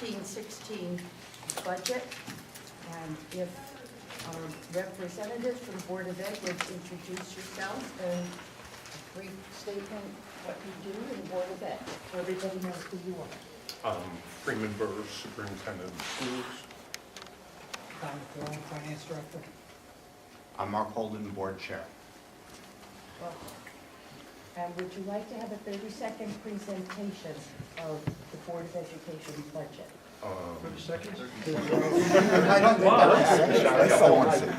15-16 budget. And if our representatives from the Board of Ed would introduce yourselves and a brief statement what you do in the Board of Ed, so everybody knows who you are. Freeman Burr, Superintendent of Schools. Don McClellan, Finance Director. I'm Mark Holden, Board Chair. Welcome. And would you like to have a 30-second presentation of the Board of Education budget? 30 seconds? I don't think that's so wants it.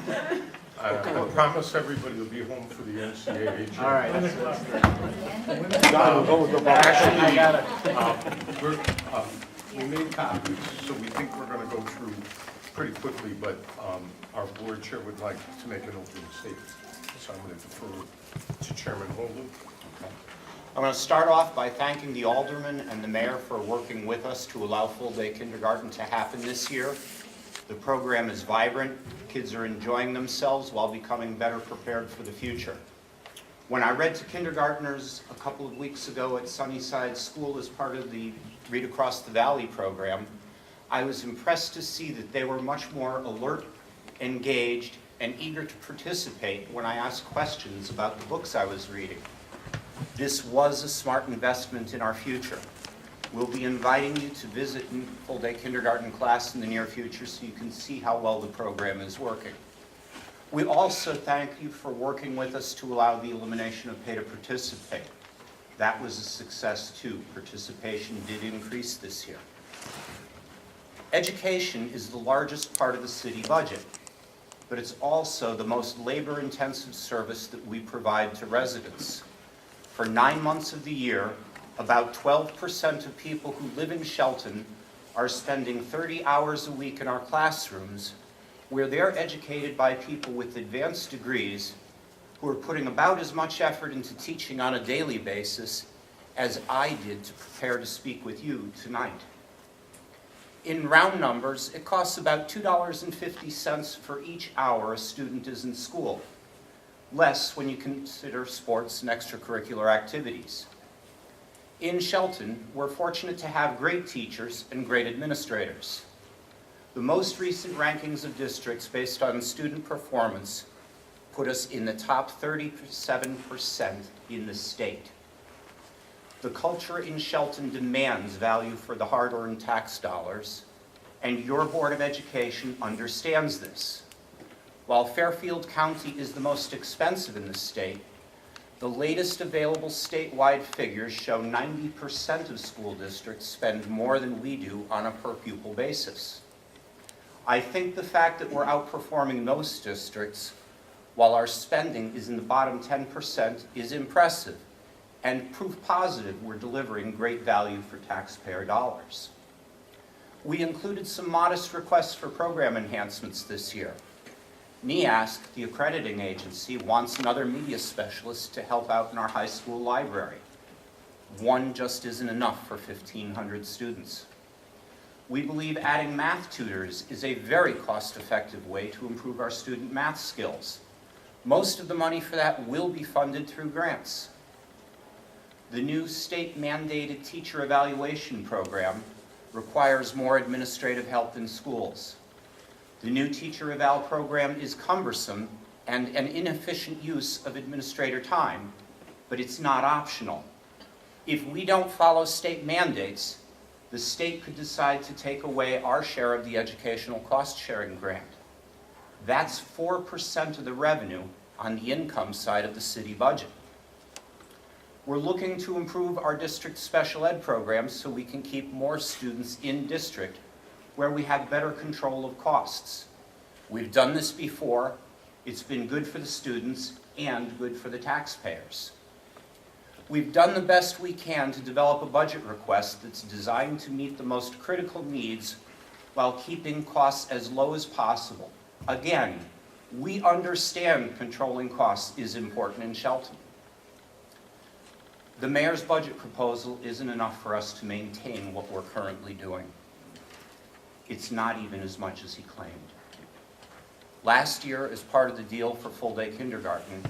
I promise everybody will be home for the NCAA. All right. We made copies, so we think we're going to go through pretty quickly, but our board chair would like to make an opening statement. So I'm going to defer to Chairman Holden. I'm going to start off by thanking the aldermen and the mayor for working with us to allow full-day kindergarten to happen this year. The program is vibrant. Kids are enjoying themselves while becoming better prepared for the future. When I read to kindergartners a couple of weeks ago at Sunnyside School as part of the Read Across the Valley program, I was impressed to see that they were much more alert, engaged, and eager to participate when I asked questions about the books I was reading. This was a smart investment in our future. We'll be inviting you to visit a full-day kindergarten class in the near future so you can see how well the program is working. We also thank you for working with us to allow the elimination of pay to participate. That was a success too. Participation did increase this year. Education is the largest part of the city budget, but it's also the most labor-intensive service that we provide to residents. For 9 months of the year, about 12% of people who live in Shelton are spending 30 hours a week in our classrooms, where they're educated by people with advanced degrees who are putting about as much effort into teaching on a daily basis as I did to prepare to speak with you tonight. In round numbers, it costs about $2.50 for each hour a student is in school, less when you consider sports and extracurricular activities. In Shelton, we're fortunate to have great teachers and great administrators. The most recent rankings of districts based on student performance put us in the top 37% in the state. The culture in Shelton demands value for the hard-earned tax dollars, and your Board of Education understands this. While Fairfield County is the most expensive in the state, the latest available statewide figures show 90% of school districts spend more than we do on a per-pupil basis. I think the fact that we're outperforming most districts while our spending is in the bottom 10% is impressive and proof positive we're delivering great value for taxpayer dollars. We included some modest requests for program enhancements this year. NEASC, the accrediting agency, wants another media specialist to help out in our high school library. One just isn't enough for 1,500 students. We believe adding math tutors is a very cost-effective way to improve our student math skills. Most of the money for that will be funded through grants. The new state-mandated teacher evaluation program requires more administrative help in schools. The new teacher eval program is cumbersome and an inefficient use of administrator time, but it's not optional. If we don't follow state mandates, the state could decide to take away our share of the educational cost-sharing grant. That's 4% of the revenue on the income side of the city budget. We're looking to improve our district special ed programs so we can keep more students in district where we have better control of costs. We've done this before. It's been good for the students and good for the taxpayers. We've done the best we can to develop a budget request that's designed to meet the most critical needs while keeping costs as low as possible. Again, we understand controlling costs is important in Shelton. The mayor's budget proposal isn't enough for us to maintain what we're currently doing. It's not even as much as he claimed. Last year, as part of the deal for full-day kindergarten,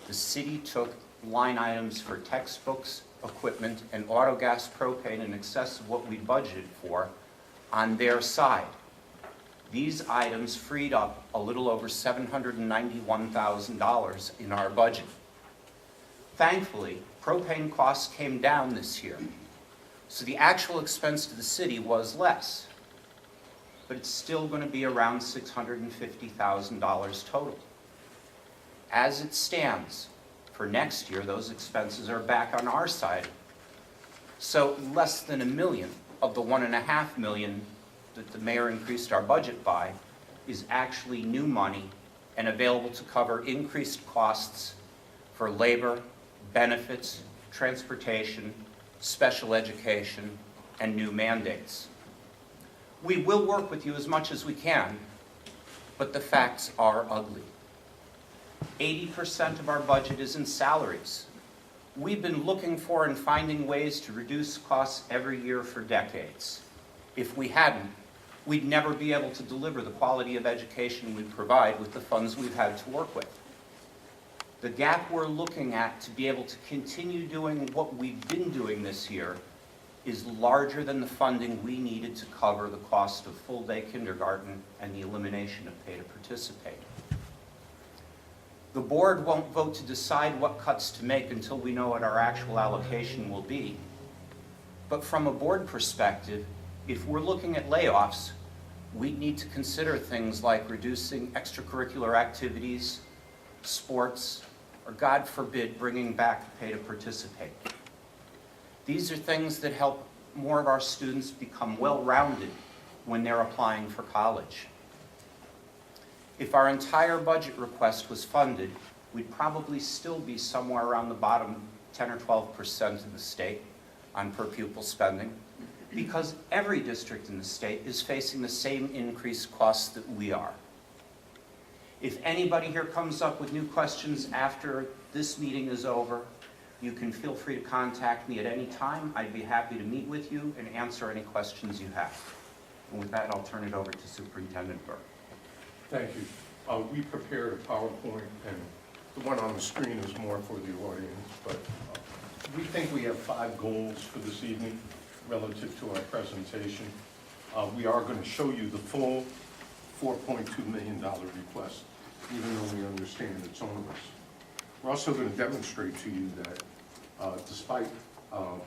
the city took line items for textbooks, equipment, and auto gas propane in excess of what we budgeted for on their side. These items freed up a little over $791,000 in our budget. Thankfully, propane costs came down this year, so the actual expense to the city was less, but it's still going to be around $650,000 total. As it stands, for next year, those expenses are back on our side, so less than $1 million of the $1.5 million that the mayor increased our budget by is actually new money and available to cover increased costs for labor, benefits, transportation, special education, and new mandates. We will work with you as much as we can, but the facts are ugly. 80% of our budget is in salaries. We've been looking for and finding ways to reduce costs every year for decades. If we hadn't, we'd never be able to deliver the quality of education we provide with the funds we've had to work with. The gap we're looking at to be able to continue doing what we've been doing this year is larger than the funding we needed to cover the cost of full-day kindergarten and the elimination of pay to participate. The board won't vote to decide what cuts to make until we know what our actual allocation will be. But from a board perspective, if we're looking at layoffs, we need to consider things like reducing extracurricular activities, sports, or God forbid, bringing back pay to participate. These are things that help more of our students become well-rounded when they're applying for college. If our entire budget request was funded, we'd probably still be somewhere around the bottom 10 or 12% of the state on per pupil spending, because every district in the state is facing the same increased costs that we are. If anybody here comes up with new questions after this meeting is over, you can feel free to contact me at any time. I'd be happy to meet with you and answer any questions you have. And with that, I'll turn it over to Superintendent Burke. Thank you. We prepared a PowerPoint, and the one on the screen is more for the audience, but we think we have 5 goals for this evening relative to our presentation. We are going to show you the full $4.2 million request, even though we understand it's onerous. We're also going to demonstrate to you that despite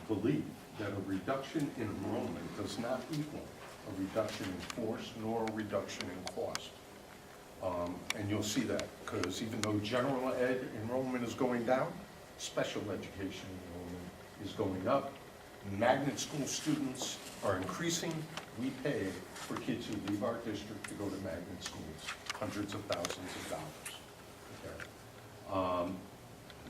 belief that a reduction in enrollment does not equal a reduction in force nor a reduction in cost. And you'll see that, because even though general ed enrollment is going down, special education enrollment is going up. Magnet school students are increasing. We pay for kids who leave our district to go to magnet schools, hundreds of thousands of dollars. Okay.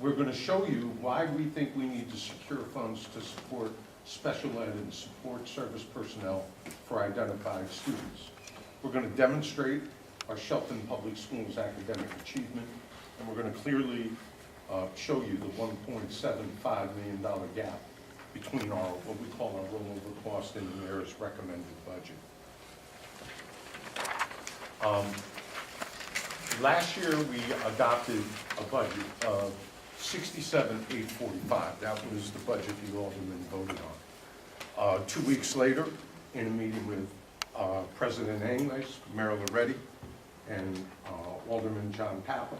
We're going to show you why we think we need to secure funds to support special ed and support service personnel for identified students. We're going to demonstrate our Shelton Public Schools academic achievement, and we're going to clearly show you the $1.75 million gap between our, what we call our rollover cost and the mayor's recommended budget. Last year, we adopted a budget of $67,845. That was the budget the aldermen voted on. 2 weeks later, in a meeting with President English, Mayor Loretti, and Alderman John Papa,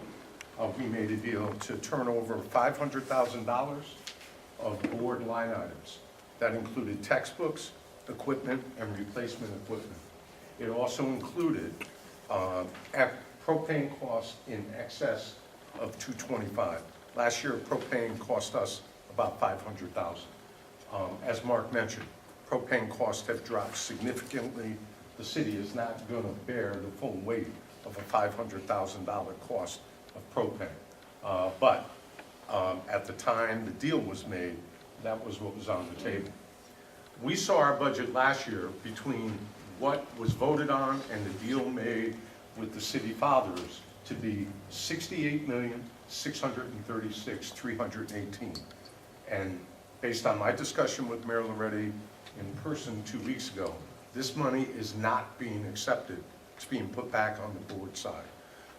we made a deal to turn over $500,000 of board line items. That included textbooks, equipment, and replacement equipment. It also included propane costs in excess of $225. Last year, propane cost us about $500,000. As Mark mentioned, propane costs have dropped significantly. The city is not going to bear the full weight of a $500,000 cost of propane. But at the time the deal was made, that was what was on the table. We saw our budget last year between what was voted on and the deal made with the city fathers to be $68,636,318. And based on my discussion with Mayor Loretti in person 2 weeks ago, this money is not being accepted. It's being put back on the board side.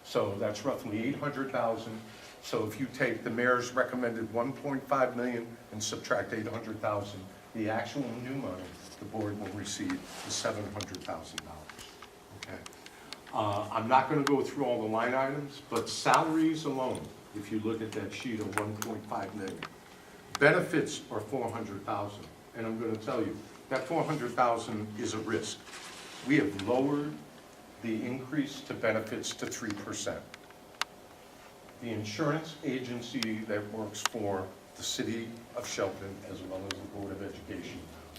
So that's roughly $800,000. So if you take the mayor's recommended $1.5 million and subtract $800,000, the actual new money the board will receive the $700,000, okay? I'm not gonna go through all the line items, but salaries alone, if you look at that sheet of 1.5 million, benefits are 400,000, and I'm gonna tell you, that 400,000 is a risk. We have lowered the increase to benefits to 3%. The insurance agency that works for the city of Shelton, as well as the Board of Education,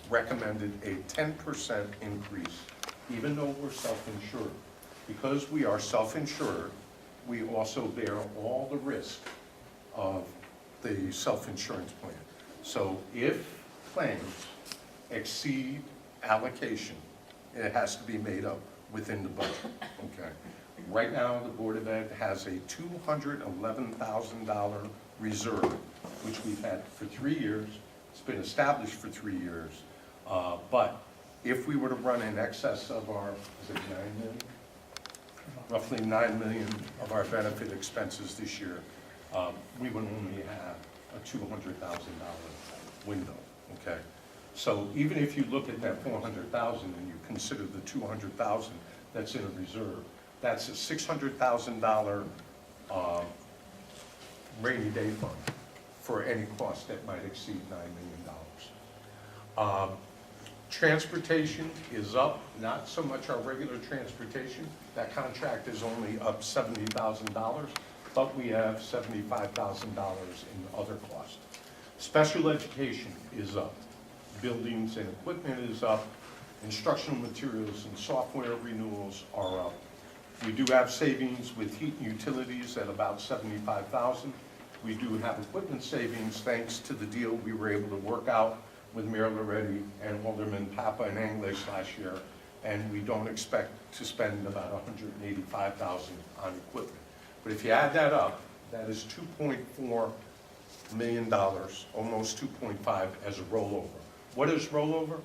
recommended a 10% increase, even though we're self-insured. Because we are self-insured, we also bear all the risk of the self-insurance plan. So if claims exceed allocation, it has to be made up within the budget, okay? Right now, the Board of Ed has a $211,000 reserve, which we've had for 3 years. It's been established for 3 years. But if we were to run in excess of our, is it 9 million? Roughly 9 million of our benefit expenses this year, we would only have a $200,000 window, okay? So even if you look at that 400,000 and you consider the 200,000 that's in a reserve, that's a $600,000 rainy day fund for any cost that might exceed $9 million. Transportation is up, not so much our regular transportation. That contract is only up $70,000, but we have $75,000 in other costs. Special education is up. Buildings and equipment is up. Instructional materials and software renewals are up. We do have savings with heat and utilities at about $75,000. We do have equipment savings thanks to the deal we were able to work out with Mayor Loretti and Alderman Papa and English last year, and we don't expect to spend about $185,000 on equipment. But if you add that up, that is $2.4 million, almost 2.5 as a rollover. What is rollover?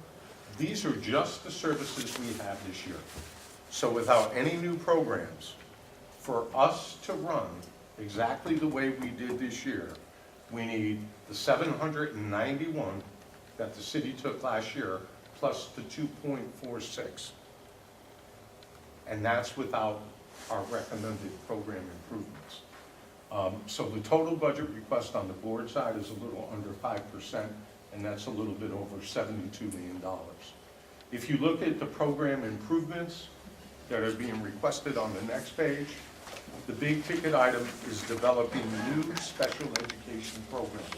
These are just the services we have this year. So without any new programs, for us to run exactly the way we did this year, we need the 791 that the city took last year, plus the 2.46. And that's without our recommended program improvements. So the total budget request on the board side is a little under 5%, and that's a little bit over $72 million. If you look at the program improvements that are being requested on the next page, the big ticket item is developing new special education programs.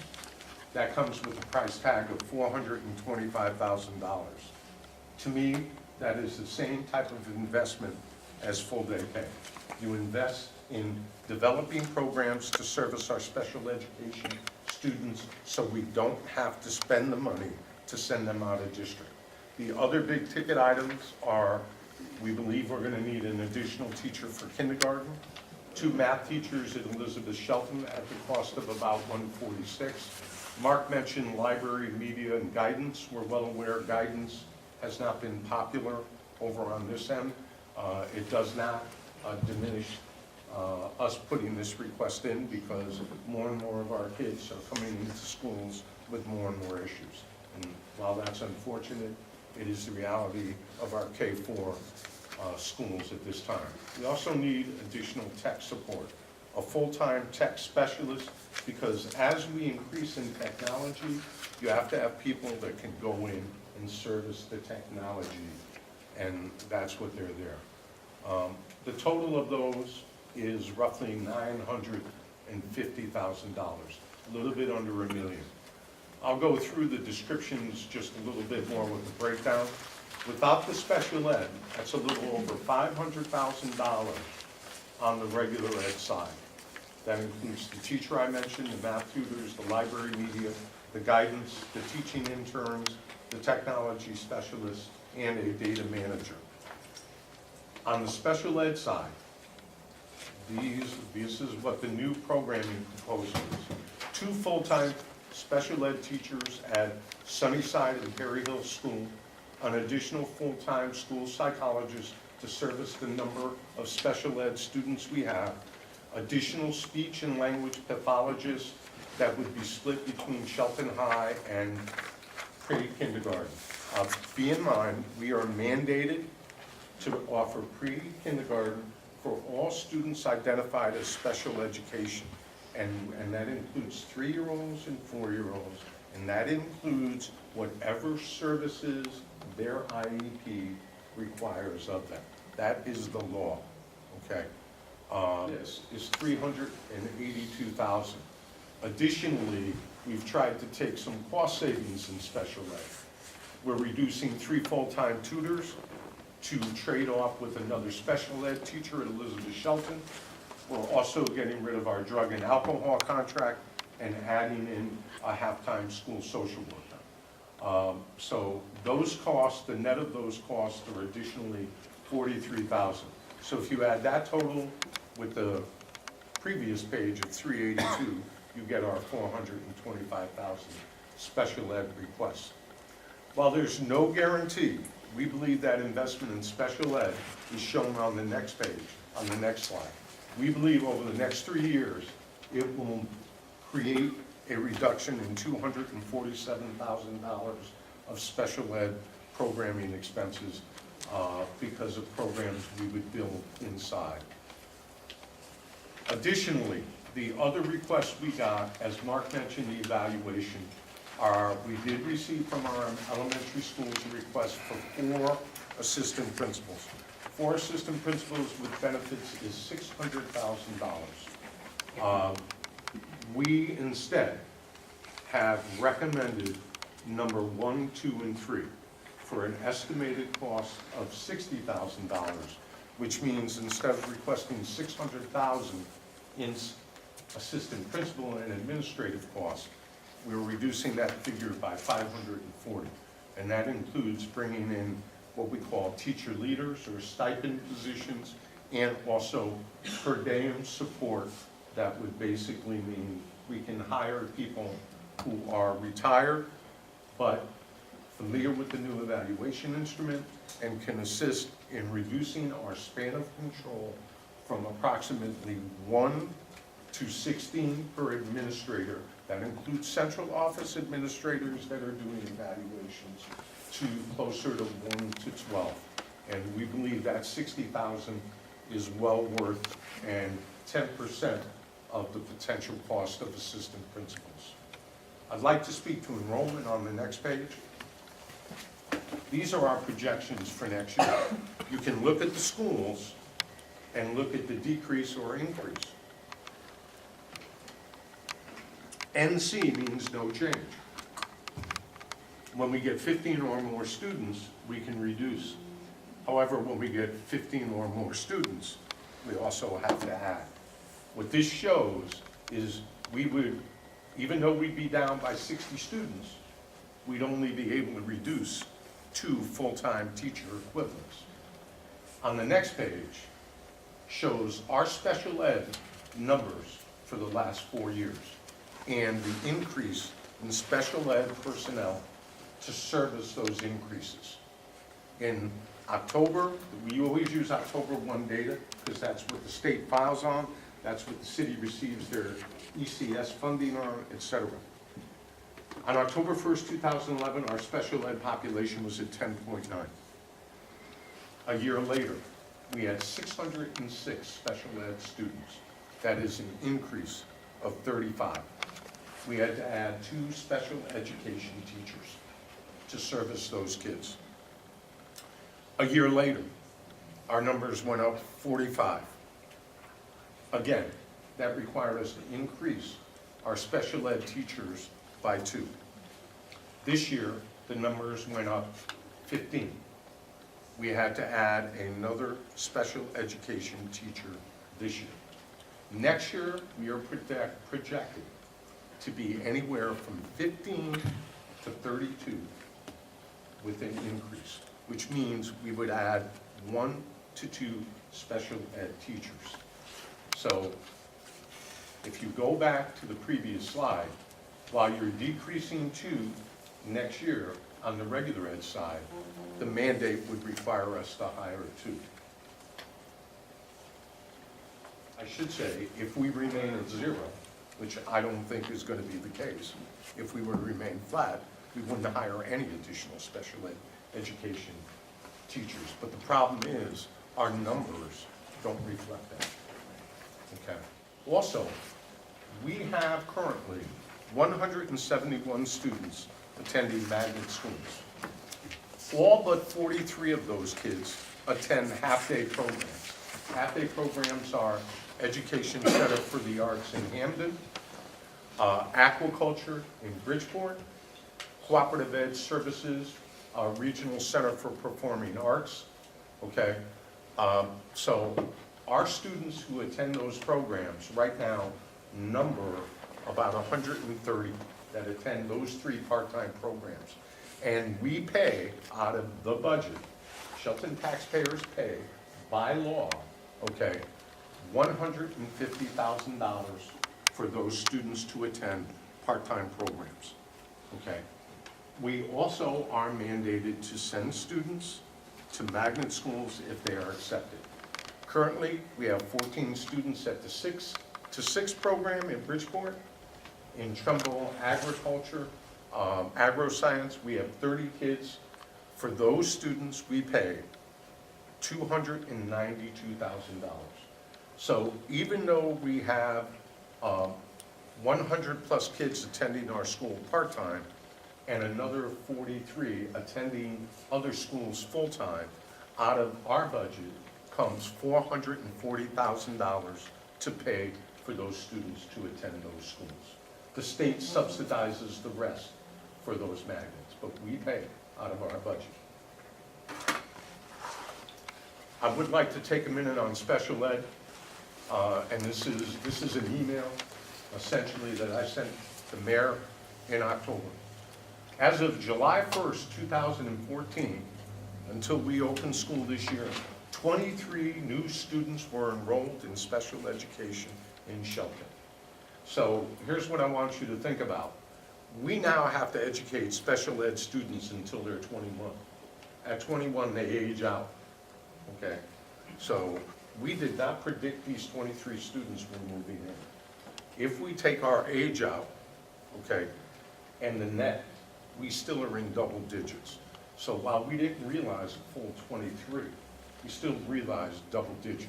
That comes with a price tag of $425,000. To me, that is the same type of investment as full-day pay. You invest in developing programs to service our special education students so we don't have to spend the money to send them out of district. The other big ticket items are, we believe we're going to need an additional teacher for kindergarten, 2 math teachers at Elizabeth Shelton at the cost of about $146,000. Mark mentioned library, media, and guidance. We're well aware guidance has not been popular over on this end. It does not diminish us putting this request in because more and more of our kids are coming into schools with more and more issues. And while that's unfortunate, it is the reality of our K-4 schools at this time. We also need additional tech support, a full-time tech specialist, because as we increase in technology, you have to have people that can go in and service the technology, and that's what they're there. The total of those is roughly $950,000, a little bit under $1 million. I'll go through the descriptions just a little bit more with the breakdown. Without the special ed, that's a little over $500,000 on the regular ed side. That includes the teacher I mentioned, the math tutors, the library media, the guidance, the teaching interns, the technology specialists, and a data manager. On the special ed side, this is what the new programming proposal is. 2 full-time special ed teachers at Sunnyside and Perry Hill School, an additional full-time school psychologist to service the number of special ed students we have, additional speech and language pathologists that would be split between Shelton High and pre-kindergarten. Be in mind, we are mandated to offer pre-kindergarten for all students identified as special education. And that includes 3-year-olds and 4-year-olds, and that includes whatever services their IEP requires of them. That is the law, okay? This is $382,000. Additionally, we've tried to take some cost savings in special ed. We're reducing 3 full-time tutors to trade off with another special ed teacher at Elizabeth Shelton. We're also getting rid of our drug and alcohol contract and adding in a half-time school social worker. So those costs, the net of those costs are additionally $43,000. So if you add that total with the previous page of 382, you get our 425,000 special ed requests. While there's no guarantee, we believe that investment in special ed is shown on the next page, on the next slide. We believe over the next 3 years, it will create a reduction in $247,000 of special ed programming expenses because of programs we would build inside. Additionally, the other requests we got, as Mark mentioned, the evaluation, we did receive from our elementary schools a request for 4 assistant principals. 4 assistant principals with benefits is $600,000. We instead have recommended number 1, 2, and 3 for an estimated cost of $60,000, which means instead of requesting $600,000 in assistant principal and administrative costs, we're reducing that figure by $540. And that includes bringing in what we call teacher leaders or stipend positions, and also per diem support. That would basically mean we can hire people who are retired, but familiar with the new evaluation instrument and can assist in reducing our span of control from approximately 1 to 16 per administrator. That includes central office administrators that are doing evaluations, to closer to 1 to 12. And we believe that 60,000 is well worth and 10% of the potential cost of assistant principals. I'd like to speak to enrollment on the next page. These are our projections for next year. You can look at the schools and look at the decrease or increase. NC means no change. When we get 15 or more students, we can reduce. However, when we get 15 or more students, we also have to add. What this shows is we would, even though we'd be down by 60 students, we'd only be able to reduce 2 full-time teacher equivalents. On the next page shows our special ed numbers for the last 4 years and the increase in special ed personnel to service those increases. In October, we always use October 1 data because that's what the state files on, that's what the city receives their ECS funding on, etc. On October 1st, 2011, our special ed population was at 10.9. A year later, we had 606 special ed students. That is an increase of 35. We had to add 2 special education teachers to service those kids. A year later, our numbers went up 45. Again, that required us to increase our special ed teachers by 2. This year, the numbers went up 15. We had to add another special education teacher this year. Next year, we are projected to be anywhere from 15 to 32 with an increase, which means we would add 1 to 2 special ed teachers. So if you go back to the previous slide, while you're decreasing 2 next year on the regular ed side, the mandate would require us to hire 2. I should say, if we remain at 0, which I don't think is going to be the case, if we were to remain flat, we wouldn't hire any additional special ed education teachers. But the problem is, our numbers don't reflect that. Okay. Also, we have currently 171 students attending magnet schools. All but 43 of those kids attend half-day programs. Half-day programs are Education Center for the Arts in Hamden, Aquaculture in Bridgeport, Cooperative Ed Services, Regional Center for Performing Arts, okay? So our students who attend those programs right now number about 130 that attend those 3 part-time programs. And we pay out of the budget, Shelton taxpayers pay by law, okay, $150,000 for those students to attend part-time programs, okay? We also are mandated to send students to magnet schools if they are accepted. Currently, we have 14 students at the 6 to 6 program in Bridgeport. In Trumbull Agriculture, Agroscience, we have 30 kids. For those students, we pay $292,000. So even though we have 100 plus kids attending our school part-time and another 43 attending other schools full-time, out of our budget comes $440,000 to pay for those students to attend those schools. The state subsidizes the rest for those magnets, but we pay out of our budget. I would like to take a minute on special ed, and this is an email essentially that I sent the mayor in October. As of July 1st, 2014, until we opened school this year, 23 new students were enrolled in special education in Shelton. So here's what I want you to think about. We now have to educate special ed students until they're 21. At 21, they age out, okay? So we did not predict these 23 students were moving in. If we take our age out, okay, and the net, we still are in double digits. So while we didn't realize a full 23, we still realized double digits.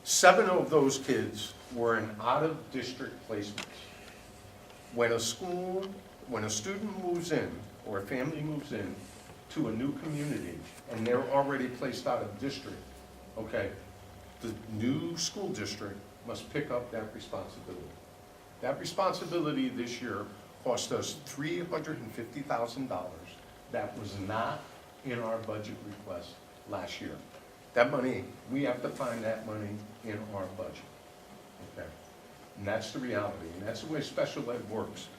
7 of those kids were in out-of-district placements. When a student moves in, or a family moves in to a new community, and they're already placed out of district, okay, the new school district must pick up that responsibility. That responsibility this year cost us $350,000. That was not in our budget request last year. That money, we have to find that money in our budget, okay? And that's the reality, and that's the way special ed works.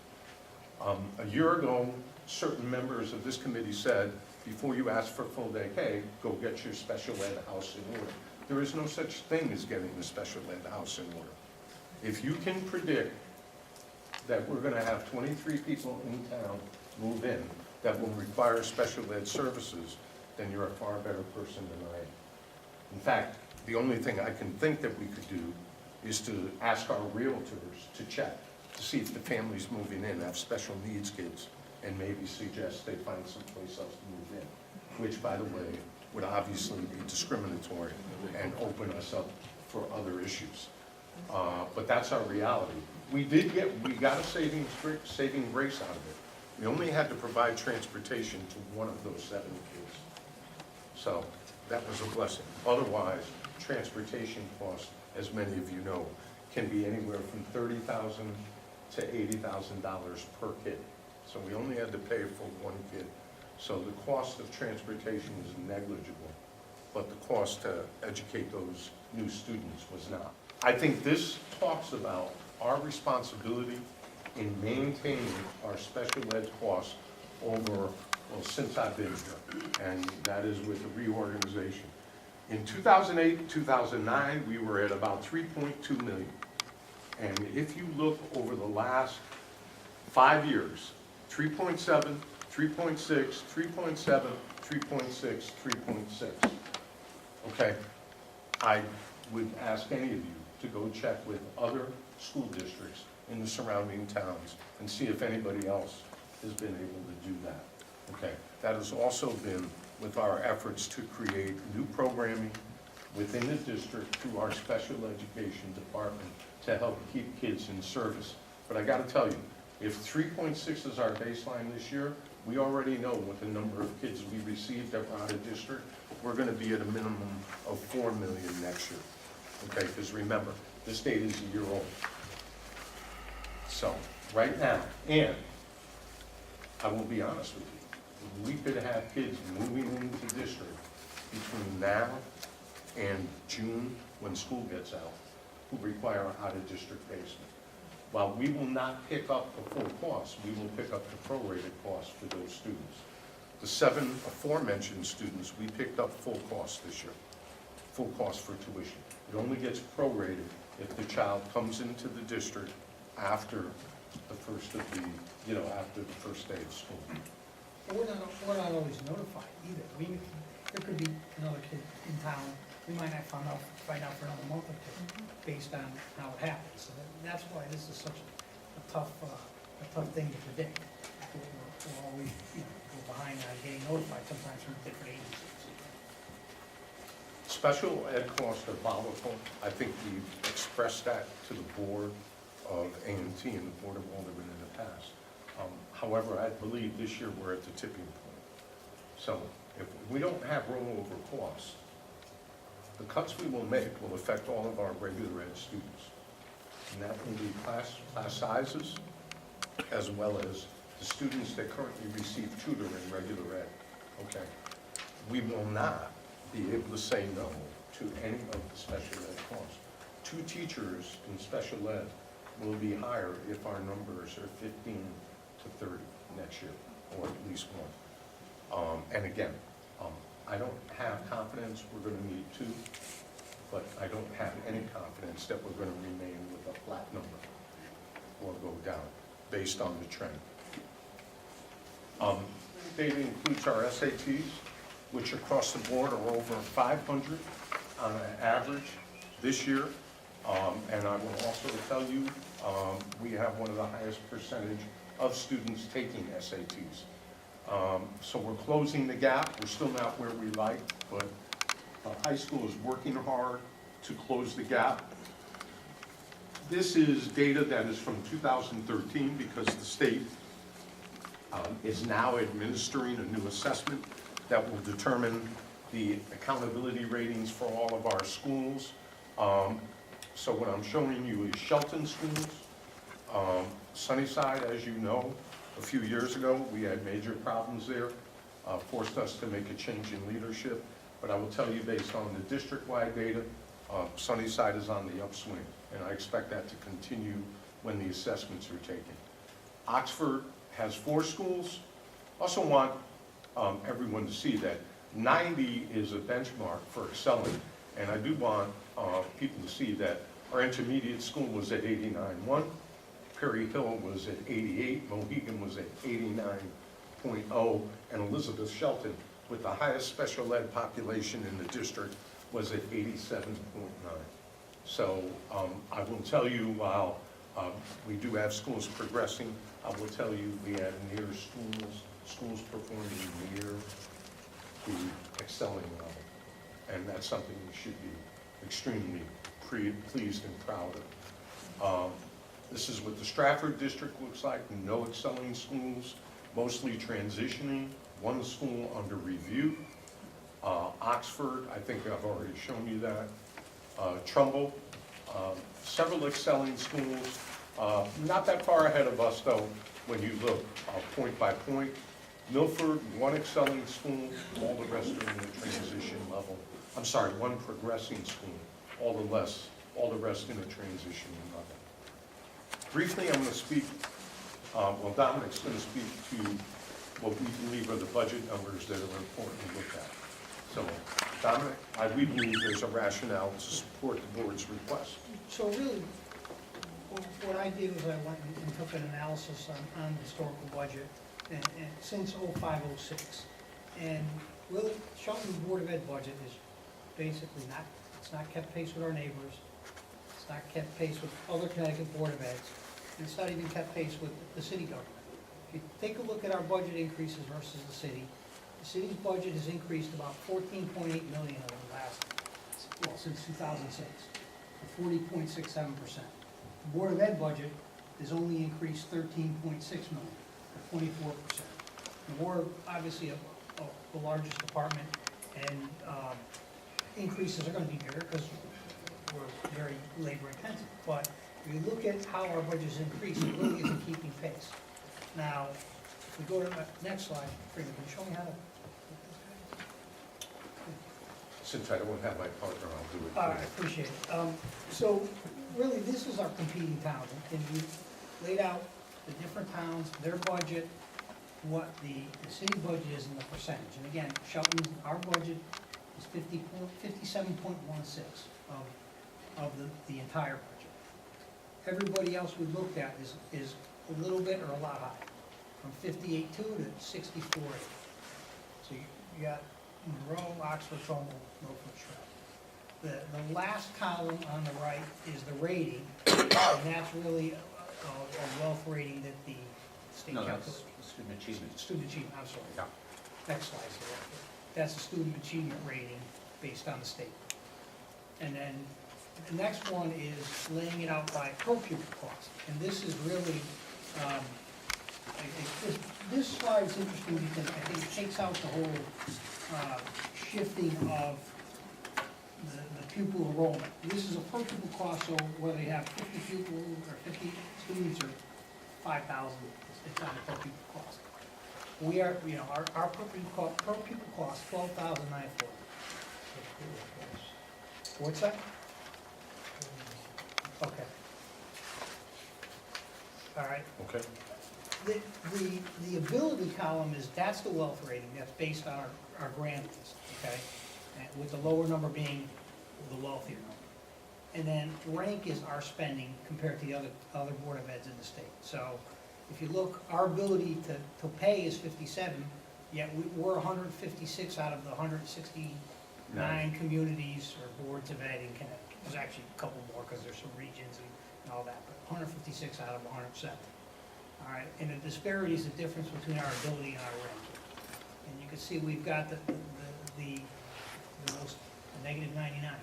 A year ago, certain members of this committee said, before you ask for full day K, go get your special ed house in order. There is no such thing as getting the special ed house in order. If you can predict that we're gonna have 23 people in town move in that will require special ed services, then you're a far better person than I am. In fact, the only thing I can think that we could do is to ask our realtors to check to see if the families moving in have special needs kids and maybe suggest they find someplace else to move in, which, by the way, would obviously be discriminatory and open us up for other issues. But that's our reality. We got a saving grace out of it. We only had to provide transportation to one of those 7 kids. So that was a blessing. Otherwise, transportation costs, as many of you know, can be anywhere from $30,000 to $80,000 per kid. So we only had to pay for 1 kid. So the cost of transportation was negligible, but the cost to educate those new students was not. I think this talks about our responsibility in maintaining our special ed costs over, well, since I've been here, and that is with the reorganization. In 2008, 2009, we were at about 3.2 million. And if you look over the last 5 years, 3.7, 3.6, 3.7, 3.6, 3.6. Okay, I would ask any of you to go check with other school districts in the surrounding towns and see if anybody else has been able to do that. Okay, that has also been with our efforts to create new programming within the district through our special education department to help keep kids in service. But I gotta tell you, if 3.6 is our baseline this year, we already know with the number of kids we received that were out of district, we're gonna be at a minimum of 4 million next year. Okay, because remember, this data is a year old. So, right now, and I will be honest with you, we could have kids moving into district between now and June, when school gets out, who require out-of-district placement. While we will not pick up the full cost, we will pick up the prorated cost for those students. The 7 aforementioned students, we picked up full cost this year, full cost for tuition. It only gets prorated if the child comes into the district after the first of the, after the first day of school. We're not always notified either. There could be another kid in town, we might not find out for another month or two, based on how it happens. So that's why this is such a tough thing to predict. We're always, we're behind on getting notified sometimes from different agencies. Special ed costs are volatile. I think we've expressed that to the board of A&T and the Board of Aldermen in the past. However, I believe this year we're at the tipping point. So if we don't have rollover costs, the cuts we will make will affect all of our regular ed students. And that will be class sizes, as well as the students that currently receive tutor in regular ed, okay? We will not be able to say no to any of the special ed costs. 2 teachers in special ed will be higher if our numbers are 15 to 30 next year, or at least 1. And again, I don't have confidence we're going to need 2, but I don't have any confidence that we're going to remain with a flat number or go down based on the trend. Data includes our SATs, which across the board are over 500 on an average this year. And I will also tell you, we have one of the highest percentage of students taking SATs. So we're closing the gap. We're still not where we like, but high school is working hard to close the gap. This is data that is from 2013 because the state is now administering a new assessment that will determine the accountability ratings for all of our schools. So what I'm showing you is Shelton schools. Sunnyside, as you know, a few years ago, we had major problems there, forced us to make a change in leadership. But I will tell you, based on the district-wide data, Sunnyside is on the upswing, and I expect that to continue when the assessments are taken. Oxford has 4 schools. Also want everyone to see that 90 is a benchmark for excelling, and I do want people to see that our intermediate school was at 89.1, Perry Hill was at 88, Mohegan was at 89.0, and Elizabeth Shelton, with the highest special ed population in the district, was at 87.9. So I will tell you, while we do have schools progressing, I will tell you we have near schools performing near the excelling level. And that's something we should be extremely pleased and proud of. This is what the Stratford district looks like. No excelling schools, mostly transitioning, 1 school under review. Oxford, I think I've already shown you that. Trumbull, several excelling schools. Not that far ahead of us, though, when you look point by point. Milford, 1 excelling school, all the rest are in the transition level. I'm sorry, 1 progressing school, all the rest in the transition level. Briefly, I'm going to speak, Dominic's going to speak to what we believe are the budget numbers that are important to look at. So, Dominic, we believe there's a rationale to support the board's request. So really, what I did was I went and took an analysis on the historical budget and since 05-06. And really, Shelton Board of Ed budget is basically it's not kept pace with our neighbors. It's not kept pace with other Connecticut Board of Eds. And it's not even kept pace with the city government. if you take a look at our budget increases versus the city's budget has increased about 14.8 million over the last, well, since 2006, to 40.67%. The Board of Ed budget has only increased 13.6 million, or 24%. And we're obviously the largest department, and increases are gonna be bigger because we're very labor intensive. But if you look at how our budget's increased, it really isn't keeping pace. Now, if we go to the next slide, Freeman, can you show me how to? Since I don't have my partner, I'll do it. All right, appreciate it. So really, this is our competing towns, and we laid out the different towns, their budget, what the city budget is in the percentage. And again, Shelton, our budget is 57.16 of the entire budget. Everybody else we looked at is a little bit or a lot higher, from 58.2 to 64.8. So you got Monroe, Oxford, Trumbull, Norfolk, Shred. The last column on the right is the rating, and that's really a wealth rating that the state No, calculates. that's student achievement. Student achievement, I'm sorry. Yeah. Next slide, here. That's a student achievement rating based on the state. And then the next one is laying it out by per pupil cost. And this is really, this slide is interesting because I think it takes out the whole shifting of the pupil enrollment. This is a per pupil cost, so whether you have 50 pupils or 50 students or 5,000, it's not a per pupil cost. We are, our per pupil cost, $12,940. What's that? Okay. All right. Okay, The ability column that's the wealth rating, that's based on our grand list, okay? And with the lower number being the wealthier number. And then rank is our spending compared to the other Board of Eds in the state. So if you look, our ability to pay is 57, yet we're 156 out of the 169 communities or boards of ed in Connecticut. There's actually a couple more because there's some regions and all that, but 156 out of 107. All right, and the disparity is the difference between our ability and our ranking. And you can see we've got the most, negative 99.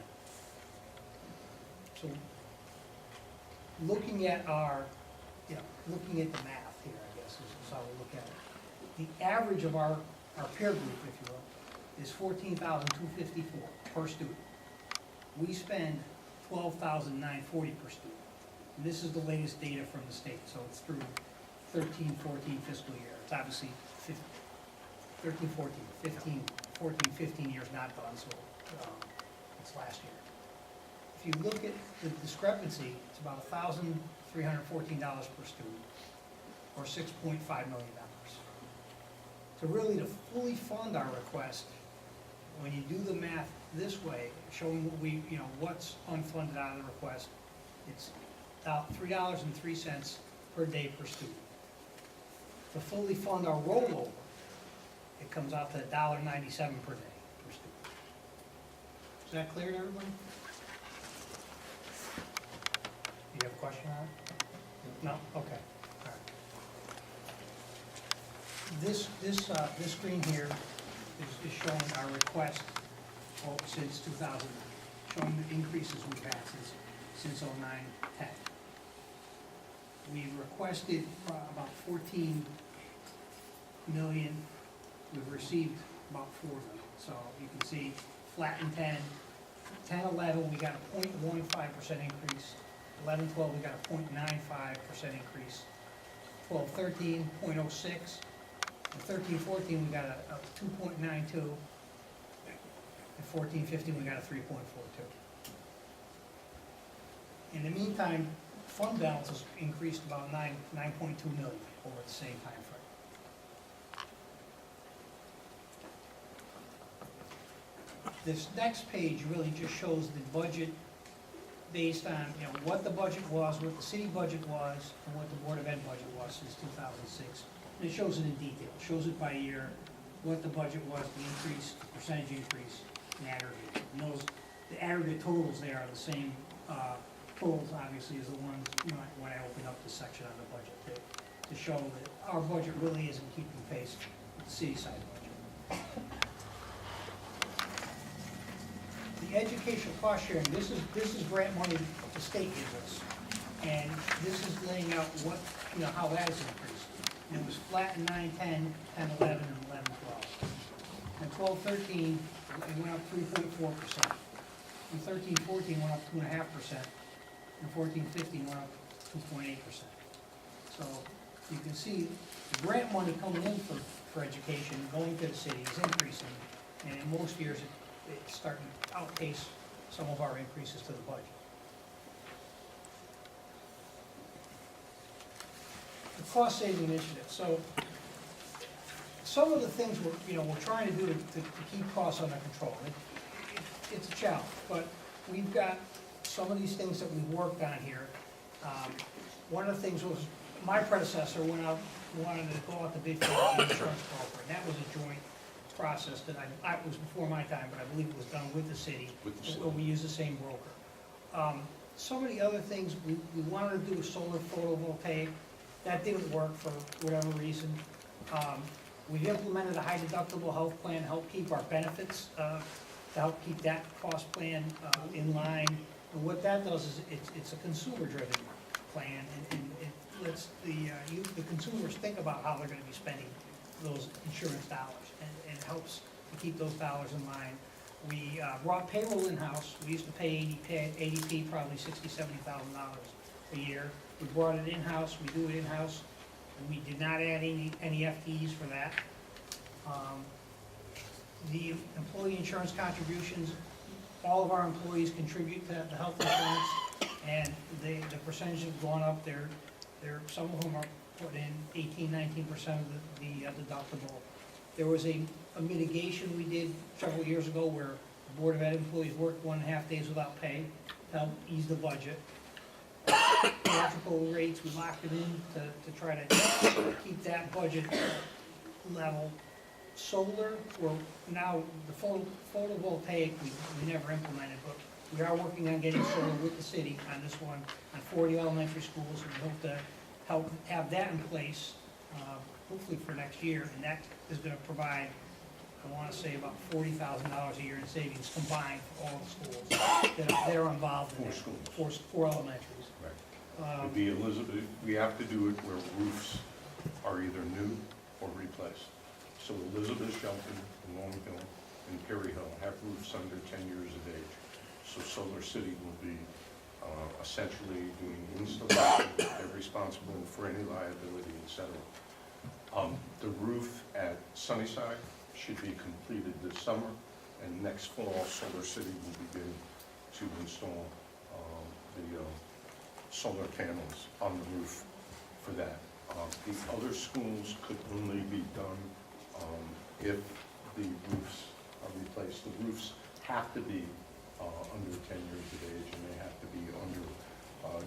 So looking at looking at the math here, I guess, is how we look at it. The average of our peer group, if you will, is $14,254 per student. We spend $12,940 per student. And this is the latest data from the state, so it's through 13-14 fiscal year. It's obviously 13-14, 15 years not done, so it's last year. If you look at the discrepancy, it's about $1,314 per student, or $6.5 million. So really, to fully fund our request, when you do the math this way, showing what what's unfunded out of the request, it's about $3.03 per day per student. To fully fund our rollover, it comes out to $1.97 per day per student. Is that clear to everybody? Do you have a question on it? No? Okay. All right. This screen here is showing our request since 2009, showing the increases we've had since 09-10. We've requested about 14 million. We've received about 4 million. So you can see flat in 10. 10-11, we got a 0.15% increase. 11-12, we got a 0.95% increase. 12-13, 0.06. And 13-14, we got a 2.92. And 14-15, we got a 3.42. In the meantime, fund balance has increased about 9.2 million over the same time frame. This next page really just shows the budget based on, what the budget was, what the city budget was, and what the Board of Ed budget was since 2006. And it shows it in detail. It shows it by year, what the budget was, the increase, the percentage increase, and aggregate. And the aggregate totals there are the same totals, obviously, as the ones when I opened up this section on the budget. to show that our budget really isn't keeping pace with the city side budget. The education cost sharing, this is grant money the state gives us. And this is laying out what, how that has increased. And it was flat in 9, 10, 10, 11, and 11, 12. And 12, 13, it went up 3.4%. And 13, 14 went up 2.5%. And 14, 15 went up 2.8%. So you can see the grant money coming in for education, going to the city is increasing. And in most years, it's starting to outpace some of our increases to the budget. The cost saving initiative. So some of the things we're trying to do to keep costs under control. It's a challenge, but we've got some of these things that we've worked on here. One of the things was my predecessor wanted to go out to bid for the insurance broker, and that was a joint process that it was before my time, but I believe it was done with the city. We use the same broker. Some of the other things we wanted to do with solar photovoltaic. That didn't work for whatever reason. We've implemented a high deductible health plan to help keep our benefits, to help keep that cost plan in line. And what that does is it's a consumer-driven plan, and it lets the consumers think about how they're going to be spending those insurance dollars, and it helps to keep those dollars in line. We brought payroll in-house. We used to pay ADP probably $60,000, $70,000 a year. We brought it in-house, we do it in-house, and we did not add any FTEs for that. The employee insurance contributions, all of our employees contribute to the health insurance, and the percentage have gone up. Some of them are put in 18, 19% of the deductible. There was a mitigation we did several years ago where the Board of Ed employees worked 1.5 days without pay to help ease the budget. Electrical rates, we locked it in to try to keep that budget level. Solar, well, now the photovoltaic we never implemented, but we are working on getting solar with the city on this one, on 40 elementary schools, and we hope to help have that in place, hopefully for next year, and that is going to provide, I want to say, about $40,000 a year in savings combined for all the schools that are involved in that. Four elementaries. Right. The Elizabeth, we have to do it where roofs are either new or replaced. So Elizabeth, Shelton, Long Hill, and Perry Hill have roofs under 10 years of age. So Solar City will be essentially doing installation. They're responsible for any liability, etc. The roof at Sunnyside should be completed this summer, and next fall, Solar City will begin to install the solar panels on the roof for that. The other schools could only be done if the roofs are replaced. The roofs have to be under 10 years of age, and they have to be under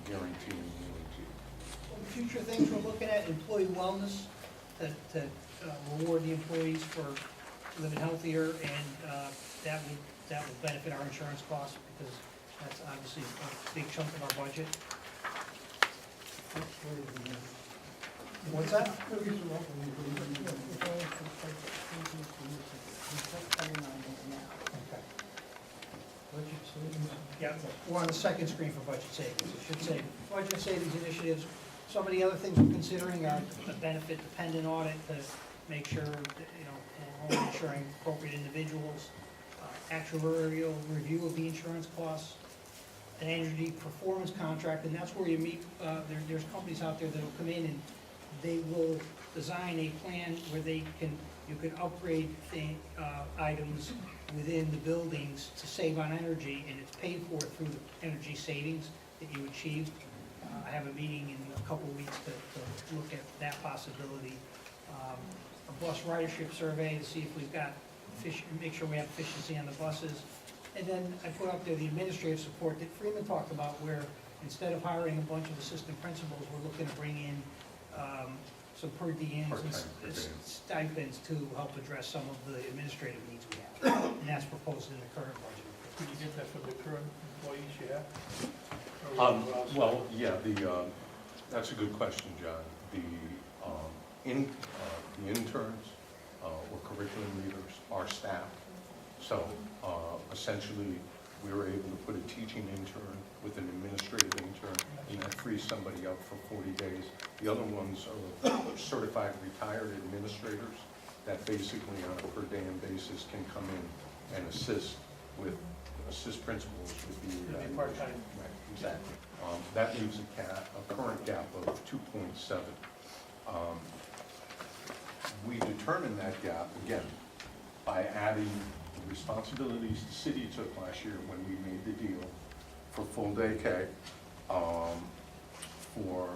guaranteeing warranty. Future things we're looking at, employee wellness, to reward the employees for living healthier, and that would benefit our insurance costs, because that's obviously a big chunk of our budget. What's that? Yeah, we're on the second screen for budget savings. It should say budget savings initiatives. Some of the other things we're considering are a benefit dependent audit to make sure that, we're only insuring appropriate individuals, actuarial review of the insurance costs, an energy performance contract, and that's where you meet, there's companies out there that will come in and they will design a plan where you can upgrade items within the buildings to save on energy, and it's paid for through the energy savings that you achieve. I have a meeting in a couple of weeks to look at that possibility. A bus ridership survey to see if we've got make sure we have efficiency on the buses. And then I put up there the administrative support that Freeman talked about, where instead of hiring a bunch of assistant principals, we're looking to bring in some per diems and stipends to help address some of the administrative needs we have. And that's proposed in the current budget. Could you get that from the current employees you have? Well, yeah, that's a good question, John. The interns or curriculum leaders, our staff. So essentially, we were able to put a teaching intern with an administrative intern, and that frees somebody up for 40 days. The other ones are certified retired administrators that basically on a per diem basis can come in and assist principals with the It'd be part-time. Right, exactly. That leaves a current gap of 2.7. We determined that gap, again, by adding the responsibilities the city took last year when we made the deal for full day K, for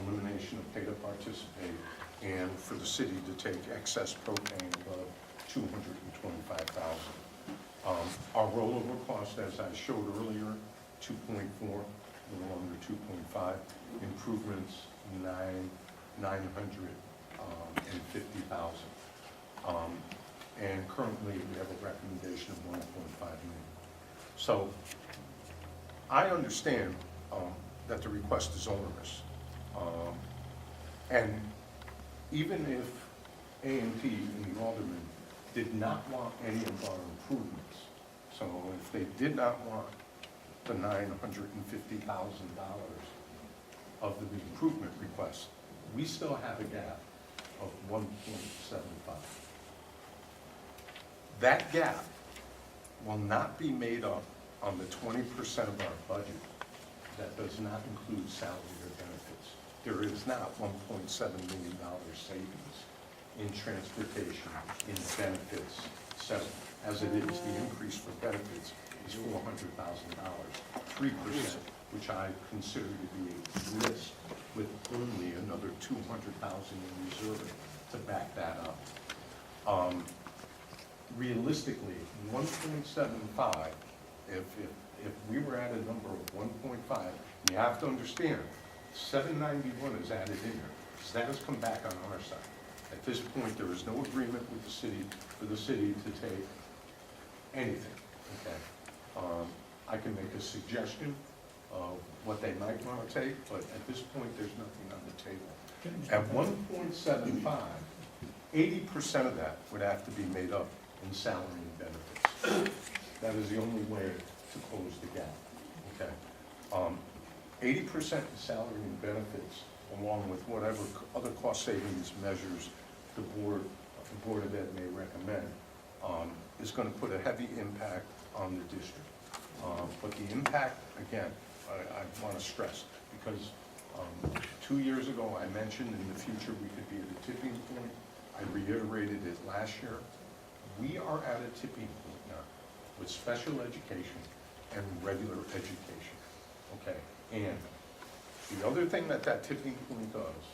elimination of pay to participate, and for the city to take excess propane above $225,000. Our rollover cost, as I showed earlier, 2.4, a little under 2.5, improvements 950,000. And currently we have a recommendation of 1.5 million. So I understand that the request is onerous. And even if A&P and the aldermen did not want any of our improvements, so if they did not want the $950,000 of the improvement request, we still have a gap of 1.75. That gap will not be made up on the 20% of our budget that does not include salary or benefits. There is not $1.7 million savings in transportation, in benefits, etc. As it is, the increase for benefits is $400,000, 3%, which I consider to be a risk, with only another $200,000 in reserve to back that up. Realistically, 1.75, if we were at a number of 1.5, you have to understand, 791 is added in here, because that has come back on our side. At this point, there is no agreement with the city, for the city to take anything, okay? I can make a suggestion of what they might want to take, but at this point, there's nothing on the table. At 1.75, 80% of that would have to be made up in salary and benefits. That is the only way to close the gap, okay? 80% in salary and benefits, along with whatever other cost savings measures the Board of Ed may recommend, is going to put a heavy impact on the district. But the impact, again, I want to stress, because 2 years ago I mentioned in the future we could be at a tipping point. I reiterated it last year. We are at a tipping point now with special education and regular education, okay? And the other thing that tipping point does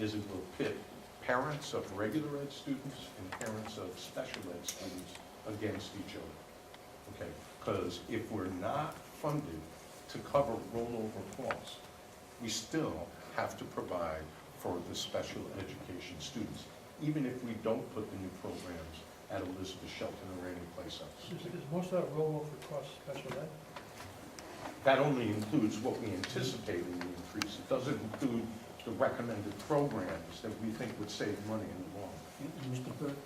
is it will pit parents of regular ed students and parents of special ed students against each other, okay? Because if we're not funded to cover rollover costs, we still have to provide for the special education students, even if we don't put the new programs at Elizabeth, Shelton, or any place else. Is most of that rollover cost special ed? That only includes what we anticipate in the increase. It doesn't include the recommended programs that we think would save money in the long run. Mr. Clerk,